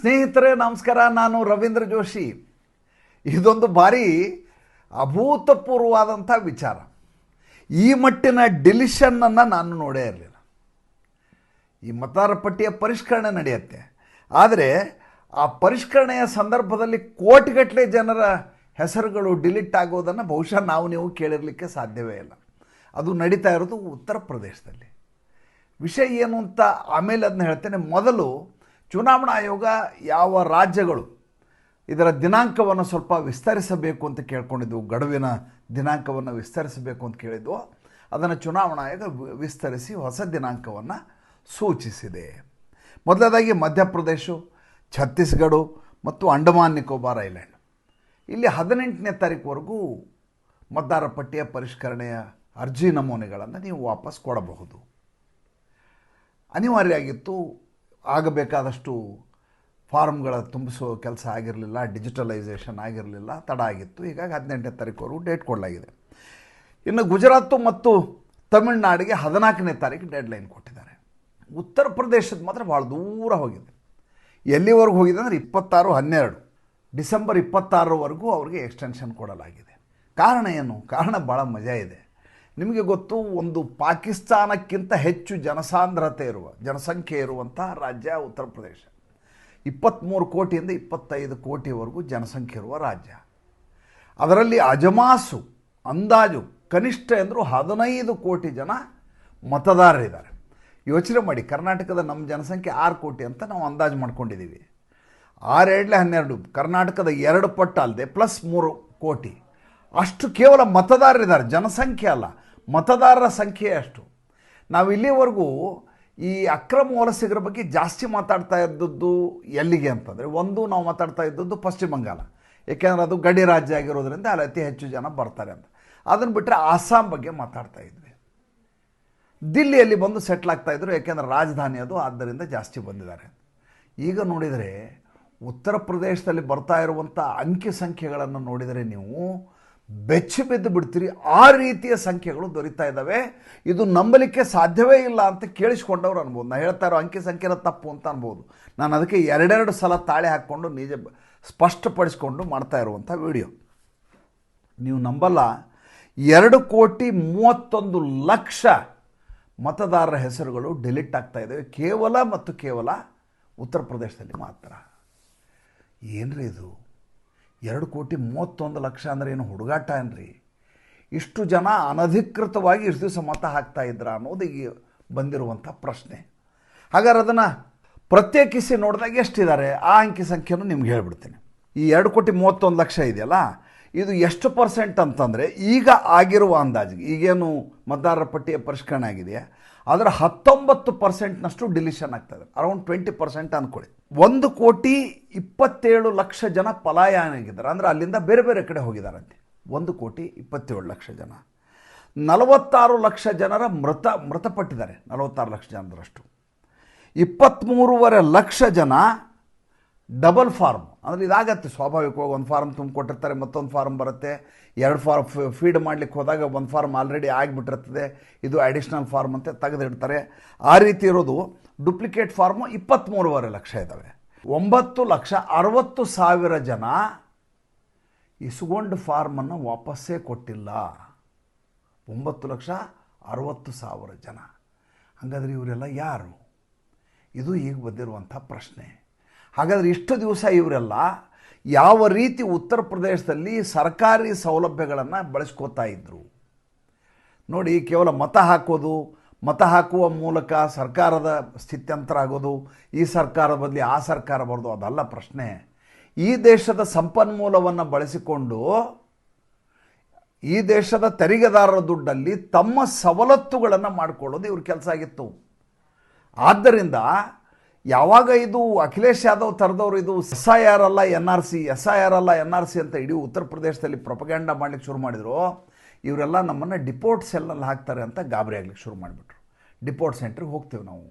ಸ್ನೇಹಿತರೆ ನಮಸ್ಕಾರ, ನಾನು ರವೀಂದ್ರ ಜೋಶಿ. ಇದೊಂದು ಭಾರಿ ಅಭೂತಪೂರ್ವವಾದಂಥ ವಿಚಾರ. ಈ ಮಟ್ಟಿನ ಡಿಲಿಷನ್ನನ್ನು ನಾನು ನೋಡೇ ಇರಲಿಲ್ಲ. ಈ ಮತದಾರ ಪಟ್ಟಿಯ ಪರಿಷ್ಕರಣೆ ನಡೆಯುತ್ತೆ, ಆದರೆ ಆ ಪರಿಷ್ಕರಣೆಯ ಸಂದರ್ಭದಲ್ಲಿ ಕೋಟಿಗಟ್ಟಲೆ ಜನರ ಹೆಸರುಗಳು ಡಿಲೀಟ್ ಆಗೋದನ್ನು ಬಹುಶಃ ನೀವು ಕೇಳಿರಲಿಕ್ಕೆ ಸಾಧ್ಯವೇ ಇಲ್ಲ. ಅದು ನಡೀತಾ ಇರೋದು ಉತ್ತರ ಪ್ರದೇಶದಲ್ಲಿ. ವಿಷಯ ಏನು ಅಂತ ಆಮೇಲೆ ಅದನ್ನ ಹೇಳ್ತೇನೆ. ಮೊದಲು ಚುನಾವಣಾ ಆಯೋಗ ಯಾವ ರಾಜ್ಯಗಳು ಇದರ ದಿನಾಂಕವನ್ನು ಸ್ವಲ್ಪ ವಿಸ್ತರಿಸಬೇಕು ಅಂತ ಕೇಳ್ಕೊಂಡಿದ್ವು, ಗಡುವಿನ ದಿನಾಂಕವನ್ನು ವಿಸ್ತರಿಸಬೇಕು ಅಂತ ಕೇಳಿದ್ವು, ಅದನ್ನು ಚುನಾವಣಾ ಆಯೋಗ ವಿಸ್ತರಿಸಿ ಹೊಸ ದಿನಾಂಕವನ್ನು ಸೂಚಿಸಿದೆ. ಮೊದಲದಾಗಿ ಮಧ್ಯಪ್ರದೇಶ, ಛತ್ತೀಸ್ಗಢ ಮತ್ತು ಅಂಡಮಾನ್ ನಿಕೋಬಾರ್ ಐಲ್ಯಾಂಡ್, ಇಲ್ಲಿ 18ನೇ ತಾರೀಕುವರೆಗೂ ಮತದಾರ ಪಟ್ಟಿಯ ಪರಿಷ್ಕರಣೆಯ ಅರ್ಜಿ ನಮೂನೆಗಳನ್ನು ನೀವು ವಾಪಸ್ ಕೊಡಬಹುದು. ಅನಿವಾರ್ಯ ಆಗಿತ್ತು. ಆಗಬೇಕಾದಷ್ಟು ಫಾರ್ಮ್ಗಳ ತುಂಬಿಸೋ ಕೆಲಸ ಆಗಿರಲಿಲ್ಲ, ಡಿಜಿಟಲೈಸೇಷನ್ ಆಗಿರಲಿಲ್ಲ, ತಡ ಆಗಿತ್ತು. ಹೀಗಾಗಿ 18ನೇ ತಾರೀಕುವರೆಗೂ ಡೇಟ್ ಕೊಡಲಾಗಿದೆ. ಇನ್ನು ಗುಜರಾತ್ ಮತ್ತು ತಮಿಳುನಾಡಿಗೆ 14ನೇ ತಾರೀಕು ಡೆಡ್ಲೈನ್ ಕೊಟ್ಟಿದ್ದಾರೆ. ಉತ್ತರ ಪ್ರದೇಶದ ಮಾತ್ರ ಭಾಳ ದೂರ ಹೋಗಿದೆ. ಎಲ್ಲಿವರೆಗೂ ಹೋಗಿದೆ ಅಂದರೆ 26/12 ಡಿಸೆಂಬರ್ 26ರವರೆಗೂ ಅವರಿಗೆ ಎಕ್ಸ್ಟೆನ್ಷನ್ ಕೊಡಲಾಗಿದೆ. ಕಾರಣ ಏನು? ಕಾರಣ ಭಾಳ ಮಜಾ ಇದೆ. ನಿಮಗೆ ಗೊತ್ತು, ಒಂದು ಪಾಕಿಸ್ತಾನಕ್ಕಿಂತ ಹೆಚ್ಚು ಜನಸಂಖ್ಯೆ ಇರುವಂಥ ರಾಜ್ಯ ಉತ್ತರ ಪ್ರದೇಶ. 23 ಕೋಟಿಯಿಂದ 25 ಕೋಟಿವರೆಗೂ ಜನಸಂಖ್ಯೆ ಇರುವ ರಾಜ್ಯ. ಅದರಲ್ಲಿ ಅಜಮಾಸು ಅಂದಾಜು ಕನಿಷ್ಠ ಎಂದರೂ 15 ಕೋಟಿ ಜನ ಮತದಾರರಿದ್ದಾರೆ. ಯೋಚನೆ ಮಾಡಿ, ಕರ್ನಾಟಕದ ನಮ್ಮ ಜನಸಂಖ್ಯೆ 6 ಕೋಟಿ ಅಂತ ನಾವು ಅಂದಾಜು ಮಾಡ್ಕೊಂಡಿದ್ದೀವಿ. 6×2 ಕರ್ನಾಟಕದ 2 ಪಟ್ಟು ಅಲ್ಲದೆ ಪ್ಲಸ್ 3 ಕೋಟಿ ಅಷ್ಟು ಕೇವಲ ಮತದಾರರಿದ್ದಾರೆ, ಜನಸಂಖ್ಯೆ ಅಲ್ಲ, ಮತದಾರರ ಸಂಖ್ಯೆ ಅಷ್ಟು. ನಾವು ಇಲ್ಲಿವರೆಗೂ ಈ ಅಕ್ರಮ ವಲಸಿಗರ ಬಗ್ಗೆ ಜಾಸ್ತಿ ಮಾತಾಡ್ತಾ ಇದ್ದದ್ದು ಎಲ್ಲಿಗೆ ಅಂತಂದರೆ, ಒಂದು ನಾವು ಮಾತಾಡ್ತಾ ಇದ್ದದ್ದು ಪಶ್ಚಿಮ ಬಂಗಾಳ, ಏಕೆಂದರೆ ಅದು ಗಡಿ ರಾಜ್ಯ ಆಗಿರೋದ್ರಿಂದ ಅಲ್ಲಿ ಅತಿ ಹೆಚ್ಚು ಜನ ಬರ್ತಾರೆ ಅಂತ. ಅದನ್ನು ಬಿಟ್ಟರೆ ಆಸಾಂ ಬಗ್ಗೆ ಮಾತಾಡ್ತಾ ಇದ್ವಿ. ದಿಲ್ಲಿಯಲ್ಲಿ ಬಂದು ಸೆಟ್ಲ್ ಆಗ್ತಾಯಿದ್ರು, ಏಕೆಂದರೆ ರಾಜಧಾನಿ ಅದು, ಆದ್ದರಿಂದ ಜಾಸ್ತಿ ಬಂದಿದ್ದಾರೆ. ಈಗ ನೋಡಿದರೆ ಉತ್ತರ ಪ್ರದೇಶದಲ್ಲಿ ಬರ್ತಾ ಇರುವಂಥ ಅಂಕಿ ಸಂಖ್ಯೆಗಳನ್ನು ನೋಡಿದರೆ ನೀವು ಬೆಚ್ಚಿ ಬಿದ್ದು ಬಿಡ್ತೀರಿ. ಆ ರೀತಿಯ ಸಂಖ್ಯೆಗಳು ದೊರೀತಾ ಇದ್ದಾವೆ. ಇದು ನಂಬಲಿಕ್ಕೆ ಸಾಧ್ಯವೇ ಇಲ್ಲ ಅಂತ ಕೇಳಿಸ್ಕೊಂಡವ್ರು ಅನ್ಬೋದು. ನಾನು ಹೇಳ್ತಾ ಇರೋ ಅಂಕಿ ಸಂಖ್ಯೆನ ತಪ್ಪು ಅಂತ ಅನ್ಬೋದು. ನಾನು ಅದಕ್ಕೆ 2 ಸಲ ತಾಳೆ ಹಾಕ್ಕೊಂಡು ನಿಜ ಸ್ಪಷ್ಟಪಡಿಸ್ಕೊಂಡು ಮಾಡ್ತಾ ಇರುವಂಥ ವಿಡಿಯೋ. ನೀವು ನಂಬಲ್ಲ, 2,31,00,000 ಮತದಾರರ ಹೆಸರುಗಳು ಡಿಲೀಟ್ ಆಗ್ತಾ ಇದ್ದಾವೆ ಕೇವಲ ಉತ್ತರ ಪ್ರದೇಶದಲ್ಲಿ ಮಾತ್ರ. ಏನ್ರಿ ಇದು? 2,31,00,000 ಅಂದರೆ ಏನು ಹುಡುಗಾಟ ಏನ್ರಿ? ಇಷ್ಟು ಜನ ಅನಧಿಕೃತವಾಗಿ ಇಷ್ಟು ದಿವಸ ಮತ ಹಾಕ್ತಾ ಇದ್ರ ಅನ್ನೋದು ಈಗ ಬಂದಿರುವಂಥ ಪ್ರಶ್ನೆ. ಹಾಗಾದ್ರೆ ಅದನ್ನು ಪ್ರತ್ಯೇಕಿಸಿ ನೋಡಿದಾಗ ಎಷ್ಟಿದ್ದಾರೆ ಆ ಅಂಕಿ ಸಂಖ್ಯೆಯನ್ನು ನಿಮ್ಗೆ ಹೇಳ್ಬಿಡ್ತೀನಿ. ಈ 2,31,00,000 ಇದೆಯಲ್ಲ, ಇದು ಎಷ್ಟು ಪರ್ಸೆಂಟ್ ಅಂತಂದರೆ, ಈಗ ಆಗಿರುವ ಅಂದಾಜಿಗೆ, ಈಗೇನು ಮತದಾರರ ಪಟ್ಟಿಯ ಪರಿಷ್ಕರಣೆ ಆಗಿದೆಯಾ ಅದರ 19% ಡಿಲಿಷನ್ ಆಗ್ತದೆ. ಅರೌಂಡ್ 20% ಅಂದ್ಕೊಳ್ಳಿ. 1,27,00,000 ಜನ ಪಲಾಯನ ಆಗಿದ್ದಾರೆ, ಅಂದರೆ ಅಲ್ಲಿಂದ ಬೇರೆ ಬೇರೆ ಕಡೆ ಹೋಗಿದ್ದಾರಂತೆ. 1,27,00,000 ಜನ. 46 ಲಕ್ಷ ಜನರ ಮೃತಪಟ್ಟಿದ್ದಾರೆ, 46 ಲಕ್ಷ ಜನರಷ್ಟು. 23.5 ಲಕ್ಷ ಜನ ಡಬಲ್ ಫಾರ್ಮ್, ಅಂದರೆ ಇದಾಗತ್ತೆ ಸ್ವಾಭಾವಿಕವಾಗಿ. ಒಂದು ಫಾರ್ಮ್ ತುಂಬಿಕೊಟ್ಟಿರ್ತಾರೆ, ಮತ್ತೊಂದು ಫಾರ್ಮ್ ಬರುತ್ತೆ, 2 ಫಾರ್ಮ್ ಫೀಡ್ ಮಾಡಲಿಕ್ಕೆ ಹೋದಾಗ ಒಂದು ಫಾರ್ಮ್ ಆಲ್ರೆಡಿ ಆಗಿಬಿಟ್ಟಿರ್ತದೆ, ಇದು ಅಡಿಷ್ನಲ್ ಫಾರ್ಮ್ ಅಂತ ತೆಗೆದಿಡ್ತಾರೆ. ಆ ರೀತಿ ಇರೋದು. ಡುಪ್ಲಿಕೇಟ್ ಫಾರ್ಮು 23.5 ಲಕ್ಷ ಇದ್ದಾವೆ. 9,60,000 ಜನ ಇಸ್ಕೊಂಡು ಫಾರ್ಮನ್ನು ವಾಪಸ್ಸೇ ಕೊಟ್ಟಿಲ್ಲ. 9,60,000 ಜನ. ಹಾಗಾದರೆ ಇವರೆಲ್ಲ ಯಾರು? ಇದು ಈಗ ಬಂದಿರುವಂಥ ಪ್ರಶ್ನೆ. ಹಾಗಾದರೆ ಇಷ್ಟು ದಿವಸ ಇವರೆಲ್ಲ ಯಾವ ರೀತಿ ಉತ್ತರ ಪ್ರದೇಶದಲ್ಲಿ ಸರ್ಕಾರಿ ಸೌಲಭ್ಯಗಳನ್ನು ಬಳಸ್ಕೋತಾ ಇದ್ದರು ನೋಡಿ. ಕೇವಲ ಮತ ಹಾಕುವ ಮೂಲಕ ಸರ್ಕಾರದ ಸ್ಥಿತ್ಯಂತರ ಆಗೋದು, ಈ ಸರ್ಕಾರ ಬದಲಿ ಆ ಸರ್ಕಾರ ಬರೋದು, ಅದಲ್ಲ ಪ್ರಶ್ನೆ. ಈ ದೇಶದ ಸಂಪನ್ಮೂಲವನ್ನು ಬಳಸಿಕೊಂಡು ಈ ದೇಶದ ತೆರಿಗೆದಾರರ ದುಡ್ಡಲ್ಲಿ ತಮ್ಮ ಸವಲತ್ತುಗಳನ್ನು ಮಾಡಿಕೊಳ್ಳೋದು ಇವ್ರ ಕೆಲಸ ಆಗಿತ್ತು. ಆದ್ದರಿಂದ ಯಾವಾಗ ಇದು ಅಖಿಲೇಶ್ ಯಾದವ್ ತರದವರು ಇದು SIR ಅಲ್ಲ NRC ಅಂತ ಇಡೀ ಉತ್ತರ ಪ್ರದೇಶದಲ್ಲಿ ಪ್ರೊಪಗ್ಯಾಂಡಾ ಮಾಡಲಿಕ್ಕೆ ಶುರು ಮಾಡಿದ್ರು, ಇವರೆಲ್ಲ ನಮ್ಮನ್ನು ಡಿಪೋರ್ಟ್ ಸೆಲ್ನಲ್ಲಿ ಹಾಕ್ತಾರೆ ಅಂತ ಗಾಬರಿ ಆಗಲಿಕ್ಕೆ ಶುರು ಮಾಡಿಬಿಟ್ರು. ಡಿಪೋರ್ಟ್ ಸೆಂಟ್ರಿಗೆ ಹೋಗ್ತೇವೆ ನಾವು.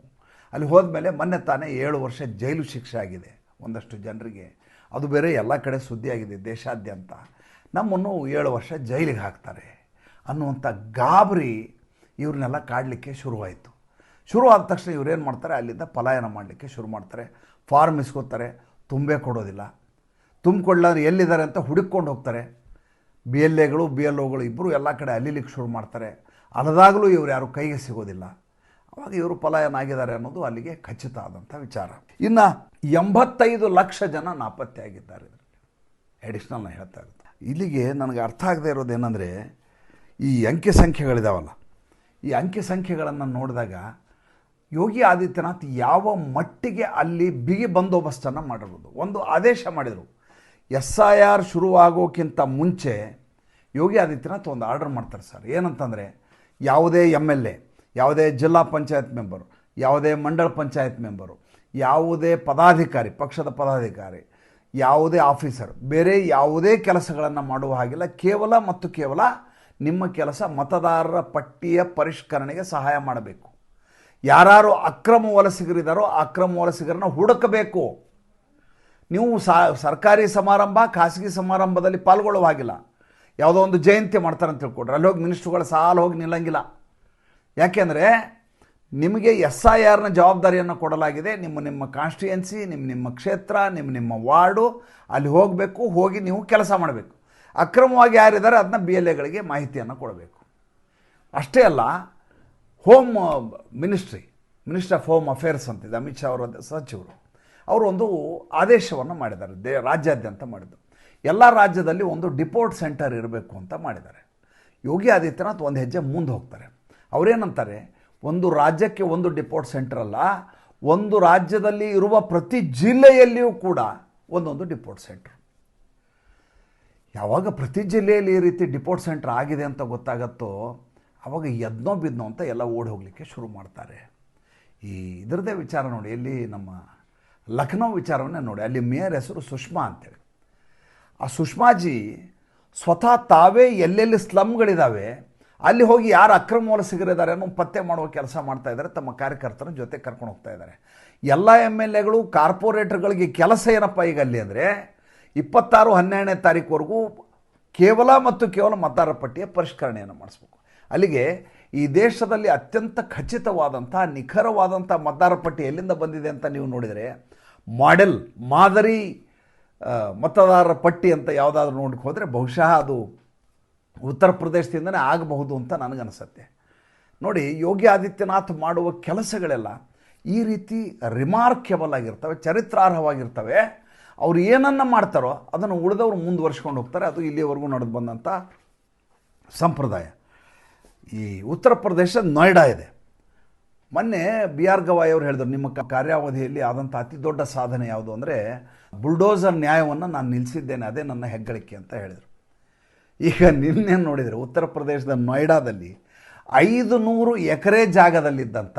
ಅಲ್ಲಿ ಹೋದ್ಮೇಲೆ ಮೊನ್ನೆ ತಾನೇ 7 ವರ್ಷ ಜೈಲು ಶಿಕ್ಷೆ ಆಗಿದೆ ಒಂದಷ್ಟು ಜನರಿಗೆ. ಅದು ಬೇರೆ ಎಲ್ಲ ಕಡೆ ಸುದ್ದಿ ಆಗಿದೆ ದೇಶಾದ್ಯಂತ. ನಮ್ಮನ್ನು 7 ವರ್ಷ ಜೈಲಿಗೆ ಹಾಕ್ತಾರೆ ಅನ್ನುವಂಥ ಗಾಬರಿ ಇವ್ರನ್ನೆಲ್ಲ ಕಾಡಲಿಕ್ಕೆ ಶುರುವಾಯಿತು. ಶುರು ಆದ ತಕ್ಷಣ ಇವರೇನು ಮಾಡ್ತಾರೆ, ಅಲ್ಲಿಂದ ಪಲಾಯನ ಮಾಡಲಿಕ್ಕೆ ಶುರು ಮಾಡ್ತಾರೆ. ಫಾರ್ಮ್ ಇಸ್ಕೋತಾರೆ, ತುಂಬೇ ಕೊಡೋದಿಲ್ಲ. ತುಂಬಿಕೊಳ್ಳೋರು ಎಲ್ಲಿದ್ದಾರೆ ಅಂತ ಹುಡುಕೊಂಡು ಹೋಗ್ತಾರೆ. BLAಗಳು BLOಗಳು ಇಬ್ಬರು ಎಲ್ಲ ಕಡೆ ಅಲಿಲಿಕ್ಕೆ ಶುರು ಮಾಡ್ತಾರೆ. ಅಲ್ಲದಾಗಲೂ ಇವರು ಯಾರು ಕೈಗೆ ಸಿಗೋದಿಲ್ಲ. ಅವಾಗ ಇವರು ಪಲಾಯನ ಆಗಿದ್ದಾರೆ ಅನ್ನೋದು ಅಲ್ಲಿಗೆ ಖಚಿತ ಆದಂಥ ವಿಚಾರ. ಇನ್ನು 85 ಲಕ್ಷ ಜನ ನಾಪತ್ತೆಯಾಗಿದ್ದಾರೆ. ಅಡಿಷ್ನಲ್ ನಾನು ಹೇಳ್ತಾ ಇರುತ್ತೆ. ಇಲ್ಲಿಗೆ ನನಗೆ ಅರ್ಥ ಆಗದೆ ಇರೋದೇನೆಂದರೆ, ಈ ಅಂಕಿ ಸಂಖ್ಯೆಗಳಿದಾವಲ್ಲ, ಈ ಅಂಕಿ ಸಂಖ್ಯೆಗಳನ್ನು ನೋಡಿದಾಗ ಯೋಗಿ ಆದಿತ್ಯನಾಥ್ ಯಾವ ಮಟ್ಟಿಗೆ ಅಲ್ಲಿ ಬಿಗಿ ಬಂದೋಬಸ್ತನ್ನು ಮಾಡಿರ್ಬೋದು. ಒಂದು ಆದೇಶ ಮಾಡಿದರು, SIR ಶುರುವಾಗೋಕ್ಕಿಂತ ಮುಂಚೆ ಯೋಗಿ ಆದಿತ್ಯನಾಥ್ ಒಂದು ಆರ್ಡರ್ ಮಾಡ್ತಾರೆ ಸರ್. ಏನಂತಂದರೆ, ಯಾವುದೇ MLA, ಯಾವುದೇ ಜಿಲ್ಲಾ ಪಂಚಾಯತ್ ಮೆಂಬರು, ಯಾವುದೇ ಮಂಡಳ ಪಂಚಾಯತ್ ಮೆಂಬರು, ಯಾವುದೇ ಪದಾಧಿಕಾರಿ, ಪಕ್ಷದ ಪದಾಧಿಕಾರಿ, ಯಾವುದೇ ಆಫೀಸರ್, ಬೇರೆ ಯಾವುದೇ ಕೆಲಸಗಳನ್ನು ಮಾಡುವ ಹಾಗಿಲ್ಲ. ಕೇವಲ ಮತ್ತು ಕೇವಲ ನಿಮ್ಮ ಕೆಲಸ ಮತದಾರರ ಪಟ್ಟಿಯ ಪರಿಷ್ಕರಣೆಗೆ ಸಹಾಯ ಮಾಡಬೇಕು. ಯಾರು ಅಕ್ರಮ ವಲಸಿಗರಿದ್ದಾರೋ ಅಕ್ರಮ ವಲಸಿಗರನ್ನು ಹುಡುಕಬೇಕು. ನೀವು ಸರ್ಕಾರಿ ಸಮಾರಂಭ, ಖಾಸಗಿ ಸಮಾರಂಭದಲ್ಲಿ ಪಾಲ್ಗೊಳ್ಳುವ ಹಾಗಿಲ್ಲ. ಯಾವುದೋ ಒಂದು ಜಯಂತಿ ಮಾಡ್ತಾರೆ ಅಂತ ತಿಳ್ಕೊಡ್ರೆ ಅಲ್ಲಿ ಹೋಗಿ ಮಿನಿಸ್ಟ್ರುಗಳ ಸಾಲ ಹೋಗಿ ನಿಲ್ಲಂಗಿಲ್ಲ. ಯಾಕೆಂದರೆ ನಿಮಗೆ SIRನ ಜವಾಬ್ದಾರಿಯನ್ನು ಕೊಡಲಾಗಿದೆ. ನಿಮ್ಮ ಕಾನ್ಸ್ಟಿಟ್ಯೂಯೆನ್ಸಿ, ನಿಮ್ಮ ಕ್ಷೇತ್ರ, ನಿಮ್ಮ ವಾರ್ಡು, ಅಲ್ಲಿ ಹೋಗಬೇಕು. ಹೋಗಿ ನೀವು ಕೆಲಸ ಮಾಡಬೇಕು. ಅಕ್ರಮವಾಗಿ ಯಾರಿದ್ದಾರೆ ಅದನ್ನ BLAಗಳಿಗೆ ಮಾಹಿತಿಯನ್ನು ಕೊಡಬೇಕು. ಅಷ್ಟೇ ಅಲ್ಲ, home minister of home affairs ಅಂತಿದೆ, ಅಮಿತ್ ಶಾ ಅವರ ಸಚಿವರು, ಅವರು ಒಂದು ಆದೇಶವನ್ನು ಮಾಡಿದ್ದಾರೆ. ರಾಜ್ಯಾದ್ಯಂತ ಮಾಡಿದ್ದು, ಎಲ್ಲ ರಾಜ್ಯದಲ್ಲಿ ಒಂದು ಡಿಪೋರ್ಟ್ ಸೆಂಟರ್ ಇರಬೇಕು ಅಂತ ಮಾಡಿದ್ದಾರೆ. ಯೋಗಿ ಆದಿತ್ಯನಾಥ್ ಒಂದು ಹೆಜ್ಜೆ ಮುಂದೆ ಹೋಗ್ತಾರೆ. ಅವರೇನಂತಾರೆ, ಒಂದು ರಾಜ್ಯಕ್ಕೆ ಒಂದು ಡಿಪೋರ್ಟ್ ಸೆಂಟರ್ ಅಲ್ಲ, ಒಂದು ರಾಜ್ಯದಲ್ಲಿ ಇರುವ ಪ್ರತಿ ಜಿಲ್ಲೆಯಲ್ಲಿಯೂ ಕೂಡ ಒಂದೊಂದು ಡಿಪೋರ್ಟ್ ಸೆಂಟರ್. ಯಾವಾಗ ಪ್ರತಿ ಜಿಲ್ಲೆಯಲ್ಲಿ ಈ ರೀತಿ ಡಿಪೋರ್ಟ್ ಸೆಂಟರ್ ಆಗಿದೆ ಅಂತ ಗೊತ್ತಾಗತ್ತೋ, ಆವಾಗ ಎದ್ನೋ ಬಿದ್ನೋ ಅಂತ ಎಲ್ಲ ಓಡಿ ಹೋಗಲಿಕ್ಕೆ ಶುರು ಮಾಡ್ತಾರೆ. ಇದರದೇ ವಿಚಾರ ನೋಡಿ, ಎಲ್ಲಿ ನಮ್ಮ ಲಖನೌ ವಿಚಾರವನ್ನೇ ನೋಡಿ. ಅಲ್ಲಿ ಮೇಯರ್ ಹೆಸರು ಸುಷ್ಮಾ ಅಂತೇಳಿ. ಆ ಸುಷ್ಮಾಜಿ ಸ್ವತಃ ತಾವೇ ಎಲ್ಲೆಲ್ಲಿ ಸ್ಲಮ್ಗಳಿದ್ದಾವೆ ಅಲ್ಲಿ ಹೋಗಿ ಯಾರು ಅಕ್ರಮ ವಲಸಿಗರಿದ್ದಾರೆ ಅನ್ನೋ ಪತ್ತೆ ಮಾಡುವ ಕೆಲಸ ಮಾಡ್ತಾ ಇದ್ದಾರೆ. ತಮ್ಮ ಕಾರ್ಯಕರ್ತರ ಜೊತೆ ಕರ್ಕೊಂಡು ಹೋಗ್ತಾ ಇದ್ದಾರೆ. ಎಲ್ಲ MLAಗಳು, ಕಾರ್ಪೊರೇಟರ್ಗಳಿಗೆ ಕೆಲಸ ಏನಪ್ಪ ಈಗ ಅಲ್ಲಿ ಅಂದರೆ, 26-12ನೇ ತಾರೀಕುವರೆಗೂ ಕೇವಲ ಮತ್ತು ಕೇವಲ ಮತದಾರರ ಪಟ್ಟಿಯ ಪರಿಷ್ಕರಣೆಯನ್ನು ಮಾಡಿಸ್ಬೇಕು. ಅಲ್ಲಿಗೆ ಈ ದೇಶದಲ್ಲಿ ಅತ್ಯಂತ ಖಚಿತವಾದಂಥ, ನಿಖರವಾದಂಥ ಮತದಾರರ ಪಟ್ಟಿ ಎಲ್ಲಿಂದ ಬಂದಿದೆ ಅಂತ ನೀವು ನೋಡಿದರೆ, ಮಾದರಿ ಮತದಾರರ ಪಟ್ಟಿ ಅಂತ ಯಾವುದಾದ್ರೂ ನೋಡಕ್ಕೆ ಹೋದರೆ ಬಹುಶಃ ಅದು ಉತ್ತರ ಪ್ರದೇಶದಿಂದನೇ ಆಗಬಹುದು ಅಂತ ನನಗನ್ನಿಸುತ್ತೆ. ನೋಡಿ, ಯೋಗಿ ಆದಿತ್ಯನಾಥ್ ಮಾಡುವ ಕೆಲಸಗಳೆಲ್ಲ ಈ ರೀತಿ ರಿಮಾರ್ಕೆಬಲ್ ಆಗಿರ್ತವೆ, ಚರಿತ್ರಾರ್ಹವಾಗಿರ್ತವೆ. ಅವ್ರು ಏನನ್ನು ಮಾಡ್ತಾರೋ ಅದನ್ನು ಉಳಿದವರು ಮುಂದುವರ್ಸ್ಕೊಂಡು ಹೋಗ್ತಾರೆ. ಅದು ಇಲ್ಲಿವರೆಗೂ ನಡೆದು ಬಂದಂಥ ಸಂಪ್ರದಾಯ. ಈ ಉತ್ತರ ಪ್ರದೇಶ ನೋಯ್ಡಾ ಇದೆ. ಮೊನ್ನೆ BR ಗವಾಯಿ ಅವರು ಹೇಳಿದರು, ನಿಮ್ಮ ಕಾರ್ಯಾವಧಿಯಲ್ಲಿ ಆದಂಥ ಅತಿ ದೊಡ್ಡ ಸಾಧನೆ ಯಾವುದು ಅಂದರೆ ಬುಲ್ಡೋಸರ್ ನ್ಯಾಯವನ್ನು ನಾನು ನಿಲ್ಲಿಸಿದ್ದೇನೆ, ಅದೇ ನನ್ನ ಹೆಗ್ಗಳಿಕೆ ಅಂತ ಹೇಳಿದರು. ಈಗ ನಿನ್ನೆ ನೋಡಿದರೆ ಉತ್ತರ ಪ್ರದೇಶದ ನೋಯ್ಡಾದಲ್ಲಿ 500 ಎಕರೆ ಜಾಗದಲ್ಲಿದ್ದಂಥ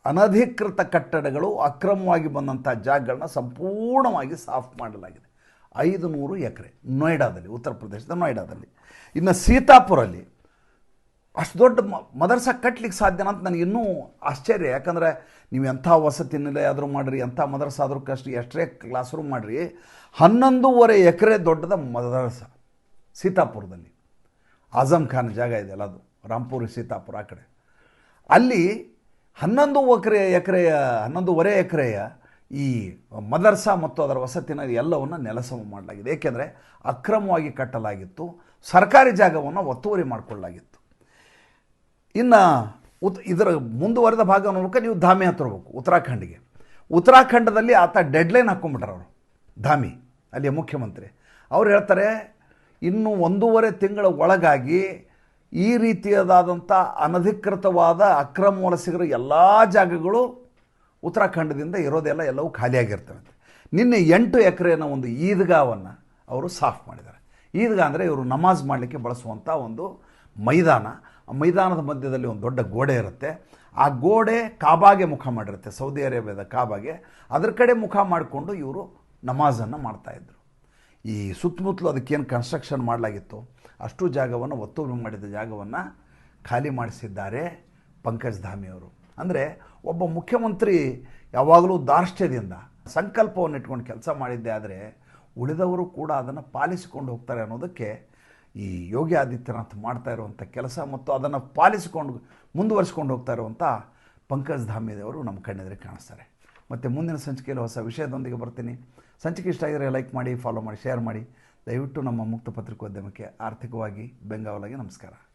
ಅನಧಿಕೃತ ಕಟ್ಟಡಗಳು, ಅಕ್ರಮವಾಗಿ ಬಂದಂಥ ಜಾಗಗಳನ್ನ ಸಂಪೂರ್ಣವಾಗಿ ಸಾಫ್ ಮಾಡಲಾಗಿದೆ. 500 ಎಕರೆ ನೋಯ್ಡಾದಲ್ಲಿ, ಉತ್ತರ ಪ್ರದೇಶದ ನೋಯ್ಡಾದಲ್ಲಿ. ಇನ್ನು ಸೀತಾಪುರಲ್ಲಿ ಅಷ್ಟು ದೊಡ್ಡ ಮದರ್ಸ ಕಟ್ಟಲಿಕ್ಕೆ ಸಾಧ್ಯನಾ ಅಂತ ನನಗೆ ಇನ್ನೂ ಆಶ್ಚರ್ಯ. ಯಾಕಂದರೆ ನೀವು ಎಂಥ ವಸತಿ ನಿಲಯ ಆದರೂ ಮಾಡಿರಿ, ಎಂಥ ಮದರ್ಸ ಆದರೂ ಕಷ್ಟ, ಎಷ್ಟೇ ಕ್ಲಾಸ್ ರೂಮ್ ಮಾಡಿರಿ, 11.5 ಎಕರೆ ದೊಡ್ಡದ ಮದರ್ಸ ಸೀತಾಪುರದಲ್ಲಿ. ಆಜಮ್ ಖಾನ್ ಜಾಗ ಇದೆಯಲ್ಲ, ಅದು ರಾಂಪುರ್ ಸೀತಾಪುರ ಆ ಕಡೆ. ಅಲ್ಲಿ 11.5 ಎಕರೆಯ ಈ ಮದರ್ಸ ಮತ್ತು ಅದರ ವಸತಿನ ಎಲ್ಲವನ್ನು ನೆಲಸಮ ಮಾಡಲಾಗಿದೆ. ಏಕೆಂದರೆ ಅಕ್ರಮವಾಗಿ ಕಟ್ಟಲಾಗಿತ್ತು, ಸರ್ಕಾರಿ ಜಾಗವನ್ನು ಒತ್ತುವರಿ ಮಾಡಿಕೊಳ್ಳಲಾಗಿತ್ತು. ಇನ್ನು ಇದರ ಮುಂದುವರೆದ ಭಾಗ ನೋಡ್ಬೇಕು, ನೀವು ಧಾಮಿ ಹತ್ರ ಹೋಗ್ಬೇಕು, ಉತ್ತರಾಖಂಡ್ಗೆ. ಉತ್ತರಾಖಂಡದಲ್ಲಿ ಆತ ಡೆಡ್ಲೈನ್ ಹಾಕ್ಕೊಂಡ್ಬಿಟ್ರೆ ಅವರು, ಧಾಮಿ ಅಲ್ಲಿಯ ಮುಖ್ಯಮಂತ್ರಿ. ಅವ್ರು ಹೇಳ್ತಾರೆ, ಇನ್ನು 1.5 ತಿಂಗಳ ಒಳಗಾಗಿ ಈ ರೀತಿಯಾದಂಥ ಅನಧಿಕೃತವಾದ ಅಕ್ರಮ ವಲಸಿಗರ ಎಲ್ಲ ಜಾಗಗಳು ಉತ್ತರಾಖಂಡದಿಂದ ಇರೋದೆಲ್ಲ ಎಲ್ಲವೂ ಖಾಲಿಯಾಗಿರ್ತವೆ. ನಿನ್ನೆ 8 ಎಕರೆನ ಒಂದು ಈದ್ಗಾವನ್ನು ಅವರು ಸಾಫ್ ಮಾಡಿದ್ದಾರೆ. ಈದ್ಗಾ ಅಂದರೆ ಇವರು ನಮಾಜ್ ಮಾಡಲಿಕ್ಕೆ ಬಳಸುವಂಥ ಒಂದು ಮೈದಾನ. ಆ ಮೈದಾನದ ಮಧ್ಯದಲ್ಲಿ ಒಂದು ದೊಡ್ಡ ಗೋಡೆ ಇರುತ್ತೆ. ಆ ಗೋಡೆ ಕಾಬಾಗೆ ಮುಖ ಮಾಡಿರುತ್ತೆ, ಸೌದಿ ಅರೇಬಿಯಾದ ಕಾಬಾಗೆ. ಅದರ ಕಡೆ ಮುಖ ಮಾಡಿಕೊಂಡು ಇವರು ನಮಾಜನ್ನು ಮಾಡ್ತಾಯಿದ್ರು. ಈ ಸುತ್ತಮುತ್ತಲು ಅದಕ್ಕೇನು ಕನ್ಸ್ಟ್ರಕ್ಷನ್ ಮಾಡಲಾಗಿತ್ತು ಅಷ್ಟು ಜಾಗವನ್ನು, ಒತ್ತುವರಿ ಮಾಡಿದ ಜಾಗವನ್ನು ಖಾಲಿ ಮಾಡಿಸಿದ್ದಾರೆ ಪಂಕಜ್ ಧಾಮಿಯವರು. ಅಂದರೆ ಒಬ್ಬ ಮುಖ್ಯಮಂತ್ರಿ ಯಾವಾಗಲೂ ದಾರ್ಷ್ಟ್ಯದಿಂದ ಸಂಕಲ್ಪವನ್ನು ಇಟ್ಕೊಂಡು ಕೆಲಸ ಮಾಡಿದ್ದೆ ಆದರೆ ಉಳಿದವರು ಕೂಡ ಅದನ್ನು ಪಾಲಿಸಿಕೊಂಡು ಹೋಗ್ತಾರೆ ಅನ್ನೋದಕ್ಕೆ ಈ ಯೋಗಿ ಆದಿತ್ಯನಾಥ್ ಮಾಡ್ತಾ ಇರುವಂಥ ಕೆಲಸ ಮತ್ತು ಅದನ್ನು ಪಾಲಿಸಿಕೊಂಡು ಮುಂದುವರಿಸ್ಕೊಂಡು ಹೋಗ್ತಾ ಇರುವಂಥ ಪಂಕಜ್ ಧಾಮಿಯವರು ನಮ್ಮ ಕಣ್ಣೆದುರಿಗೆ ಕಾಣಿಸ್ತಾರೆ. ಮತ್ತು ಮುಂದಿನ ಸಂಚಿಕೆಯಲ್ಲಿ ಹೊಸ ವಿಷಯದೊಂದಿಗೆ ಬರ್ತೀನಿ. ಸಂಚಿಕೆ ಇಷ್ಟ ಆಗಿದ್ರೆ ಲೈಕ್ ಮಾಡಿ, ಫಾಲೋ ಮಾಡಿ, ಶೇರ್ ಮಾಡಿ. ದಯವಿಟ್ಟು ನಮ್ಮ ಮುಕ್ತ ಪತ್ರಿಕೋದ್ಯಮಕ್ಕೆ ಆರ್ಥಿಕವಾಗಿ ಬೆಂಗಾವಲಾಗಿ ನಮಸ್ಕಾರ.